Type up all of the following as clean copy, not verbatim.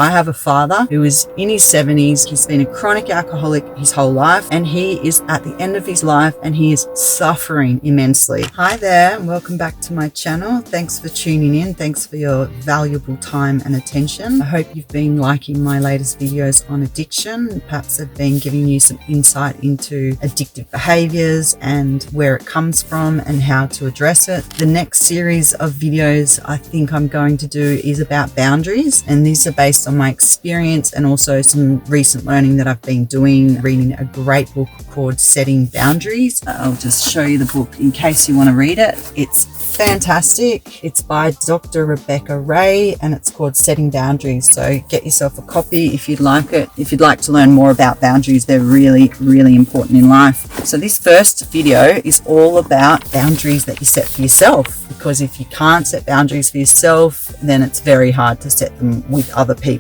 I have a father who is in his 70s. He's been a chronic alcoholic his whole life, and he is at the end of his life and he is suffering immensely. Hi there, and welcome back to my channel. Thanks for tuning in. Thanks for your valuable time and attention. I hope you've been liking my latest videos on addiction. Perhaps I've been giving you some insight into addictive behaviors and where it comes from and how to address it. The next series of videos I think I'm going to do is about boundaries, and these are based on my experience and also some recent learning that I've been doing, reading a great book called Setting Boundaries. I'll just show you the book in case you want to read it. It's fantastic. It's by Dr. Rebecca Ray and it's called Setting Boundaries. So get yourself a copy if you'd like it. If you'd like to learn more about boundaries, they're really, really important in life. So this first video is all about boundaries that you set for yourself, because if you can't set boundaries for yourself, then it's very hard to set them with other people.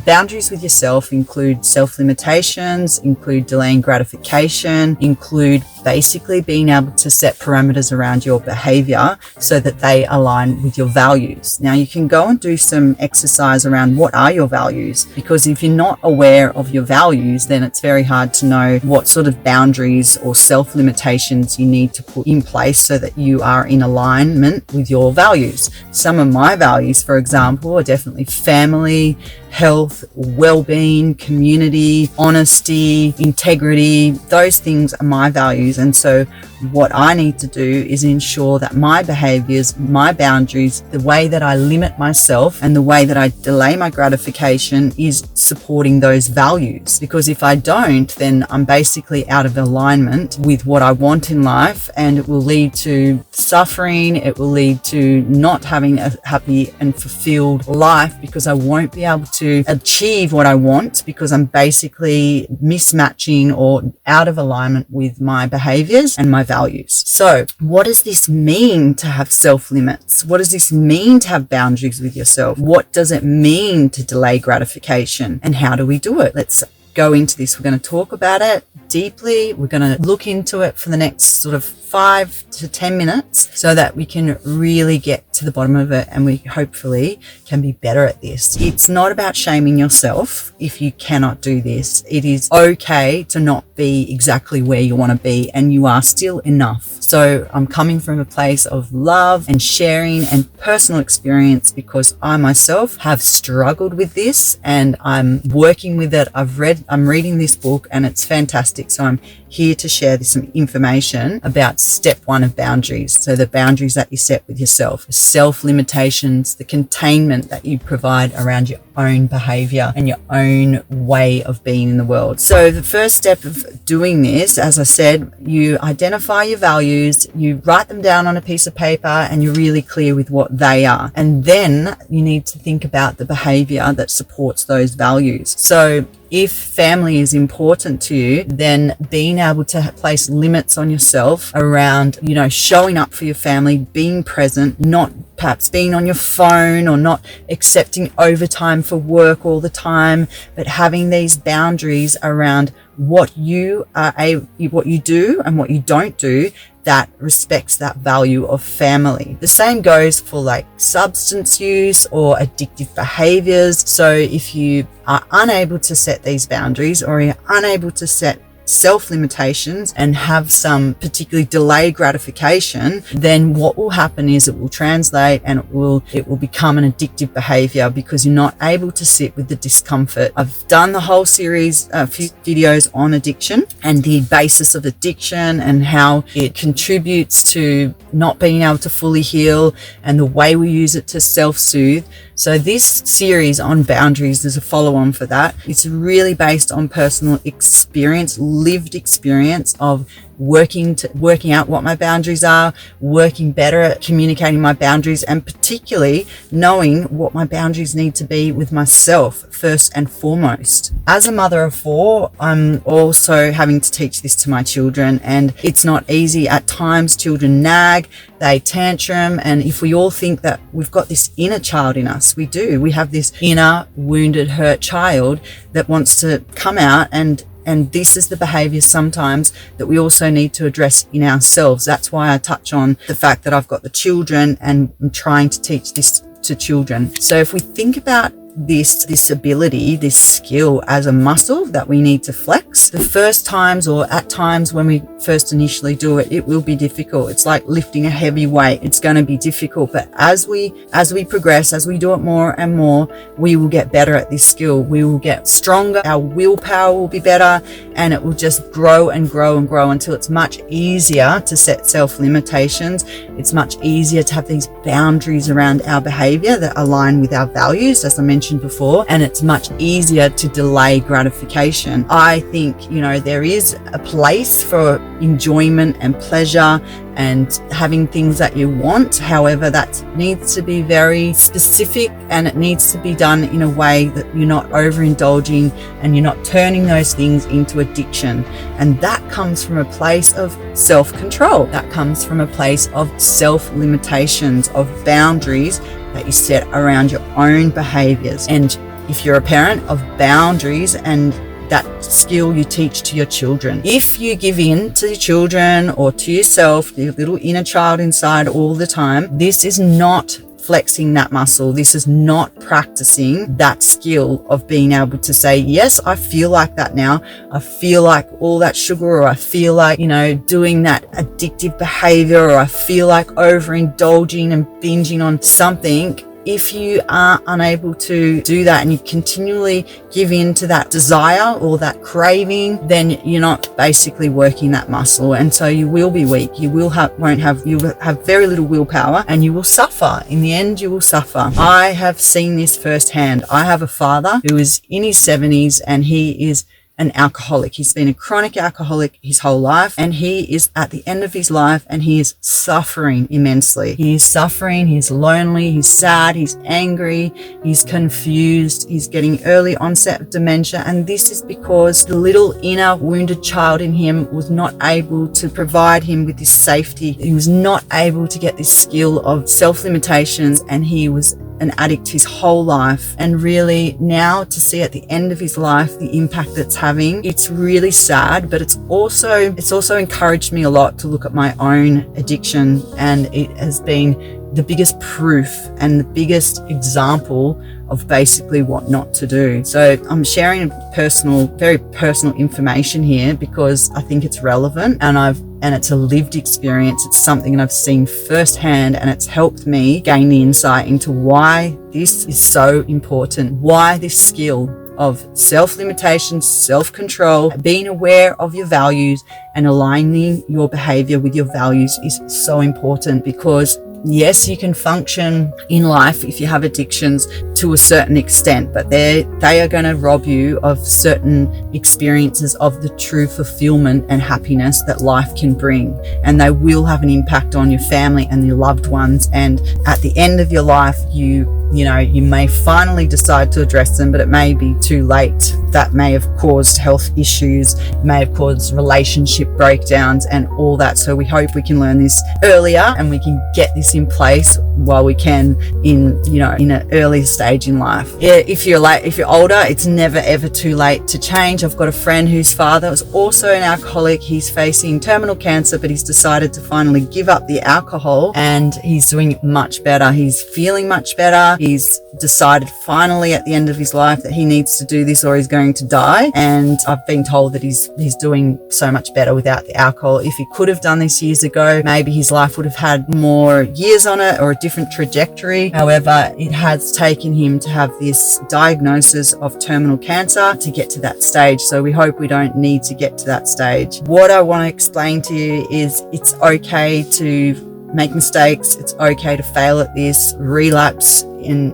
Boundaries with yourself include self-limitations, include delaying gratification, include basically being able to set parameters around your behavior so that they align with your values. Now you can go and do some exercise around what are your values, because if you're not aware of your values, then it's very hard to know what sort of boundaries or self-limitations you need to put in place so that you are in alignment with your values. Some of my values, for example, are definitely family, health, well-being, community, honesty, integrity. Those things are my values. And so what I need to do is ensure that my behaviors, my boundaries, the way that I limit myself and the way that I delay my gratification is supporting those values. Because if I don't, then I'm basically out of alignment with what I want in life, and it will lead to suffering. It will lead to not having a happy and fulfilled life, because I won't be able to achieve what I want because I'm basically mismatching or out of alignment with my behaviors and my values. So what does this mean to have self-limits? What does this mean to have boundaries with yourself? What does it mean to delay gratification? And how do we do it? Let's go into this. We're going to talk about it deeply. We're going to look into it for the next sort of 5 to 10 minutes so that we can really get to the bottom of it, and we hopefully can be better at this. It's not about shaming yourself if you cannot do this. It is okay to not be exactly where you want to be, and you are still enough. So I'm coming from a place of love and sharing and personal experience, because I myself have struggled with this and I'm working with it. I'm reading this book and it's fantastic. So I'm here to share some information about step 1 of boundaries. So the boundaries that you set with yourself, the self-limitations, the containment that you provide around your own behavior and your own way of being in the world. So the first step of doing this, as I said, you identify your values, you write them down on a piece of paper, and you're really clear with what they are. And then you need to think about the behavior that supports those values. So if family is important to you, then being able to place limits on yourself around, showing up for your family, being present, not perhaps being on your phone or not accepting overtime for work all the time, but having these boundaries around what you do and what you don't do that respects that value of family. The same goes for like substance use or addictive behaviors. So if you are unable to set these boundaries, or you're unable to set self-limitations and have some particularly delayed gratification, then what will happen is it will translate and it will become an addictive behavior, because you're not able to sit with the discomfort. I've done the whole series, a few videos on addiction and the basis of addiction and how it contributes to not being able to fully heal and the way we use it to self-soothe. So this series on boundaries, there's a follow-on for that. It's really based on personal experience, lived experience of working out what my boundaries are, working better at communicating my boundaries, and particularly knowing what my boundaries need to be with myself first and foremost. As a mother of 4, I'm also having to teach this to my children, and it's not easy. At times children nag, they tantrum, and if we all think that we've got this inner child in us, we do. We have this inner wounded, hurt child that wants to come out, and this is the behavior sometimes that we also need to address in ourselves. That's why I touch on the fact that I've got the children and I'm trying to teach this to children. So if we think about this ability, this skill as a muscle that we need to flex. The first times, or at times when we first initially do it, it will be difficult. It's like lifting a heavy weight. It's going to be difficult, but as we progress, as we do it more and more, we will get better at this skill. We will get stronger. Our willpower will be better, and it will just grow and grow and grow until it's much easier to set self-limitations. It's much easier to have these boundaries around our behavior that align with our values, as I mentioned before, and it's much easier to delay gratification. I think, there is a place for enjoyment and pleasure and having things that you want. However, that needs to be very specific, and it needs to be done in a way that you're not overindulging and you're not turning those things into addiction. And that comes from a place of self-control. That comes from a place of self-limitations, of boundaries that you set around your own behaviors. And if you're a parent, of boundaries and that skill you teach to your children. If you give in to your children or to yourself, your little inner child inside all the time, this is not flexing that muscle. This is not practicing that skill of being able to say, yes, I feel like that now. I feel like all that sugar, or I feel like, doing that addictive behavior, or I feel like overindulging and binging on something. If you are unable to do that and you continually give in to that desire or that craving, then you're not basically working that muscle. And so you will be weak. You will have very little willpower, and you will suffer. In the end, you will suffer. I have seen this firsthand. I have a father who is in his 70s, and he is an alcoholic. He's been a chronic alcoholic his whole life, and he is at the end of his life, and he is suffering immensely. He is suffering. He's lonely. He's sad. He's angry. He's confused. He's getting early onset of dementia. And this is because the little inner wounded child in him was not able to provide him with this safety. He was not able to get this skill of self-limitations, and he was an addict his whole life. And really now to see at the end of his life the impact that's having, it's really sad, but it's also encouraged me a lot to look at my own addiction, and it has been the biggest proof and the biggest example of basically what not to do. So I'm sharing very personal information here because I think it's relevant, and it's a lived experience. It's something that I've seen firsthand, and it's helped me gain the insight into why this is so important, why this skill of self-limitation, self-control, being aware of your values and aligning your behavior with your values is so important. Because yes, you can function in life if you have addictions to a certain extent, but they are going to rob you of certain experiences of the true fulfillment and happiness that life can bring. And they will have an impact on your family and your loved ones. And at the end of your life, you may finally decide to address them, but it may be too late. That may have caused health issues, may have caused relationship breakdowns and all that. So we hope we can learn this earlier, and we can get this in place while we can in an early stage in life. If you're older, it's never ever too late to change. I've got a friend whose father was also an alcoholic. He's facing terminal cancer, but he's decided to finally give up the alcohol, and he's doing much better. He's feeling much better. He's decided finally at the end of his life that he needs to do this or he's going to die. And I've been told that he's doing so much better without the alcohol. If he could have done this years ago, maybe his life would have had more years on it or a different trajectory. However, it has taken him to have this diagnosis of terminal cancer to get to that stage. So we hope we don't need to get to that stage. What I want to explain to you is it's okay to make mistakes. It's okay to fail at this, relapse, and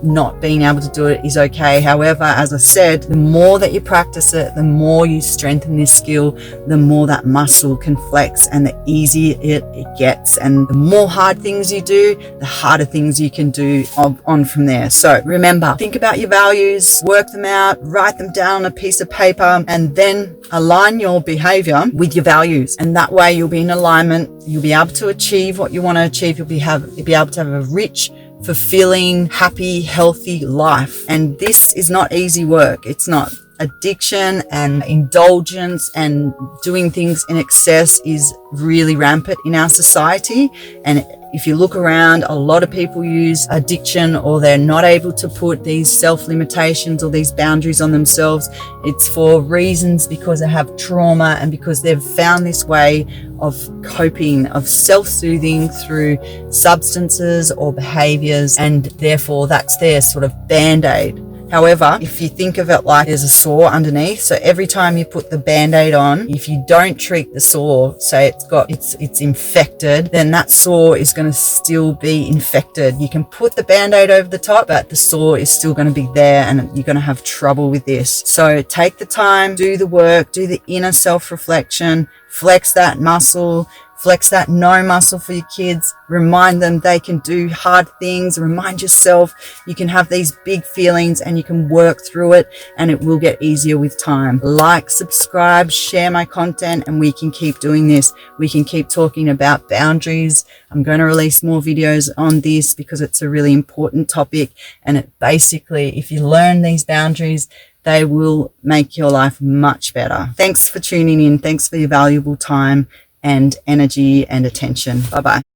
not being able to do it is okay. However, as I said, the more that you practice it, the more you strengthen this skill, the more that muscle can flex, and the easier it gets. And the more hard things you do, the harder things you can do on from there. So remember, think about your values, work them out, write them down on a piece of paper, and then align your behavior with your values. And that way you'll be in alignment. You'll be able to achieve what you want to achieve. You'll be able to have a rich, fulfilling, happy, healthy life. And this is not easy work. It's not. Addiction and indulgence and doing things in excess is really rampant in our society, and If you look around, a lot of people use addiction, or they're not able to put these self-limitations or these boundaries on themselves. It's for reasons because they have trauma and because they've found this way of coping, of self-soothing through substances or behaviors, and therefore that's their sort of band-aid. However, if you think of it like there's a sore underneath, so every time you put the band-aid on, if you don't treat the sore, say it's infected, then that sore is going to still be infected. You can put the band-aid over the top, but the sore is still going to be there, and you're going to have trouble with this. So take the time, do the work, do the inner self-reflection, flex that muscle, flex that no muscle for your kids. Remind them they can do hard things. Remind yourself you can have these big feelings and you can work through it, and it will get easier with time. Like, subscribe, share my content, and we can keep doing this. We can keep talking about boundaries. I'm going to release more videos on this because it's a really important topic, and it basically, if you learn these boundaries, they will make your life much better. Thanks for tuning in. Thanks for your valuable time and energy and attention. Bye-bye.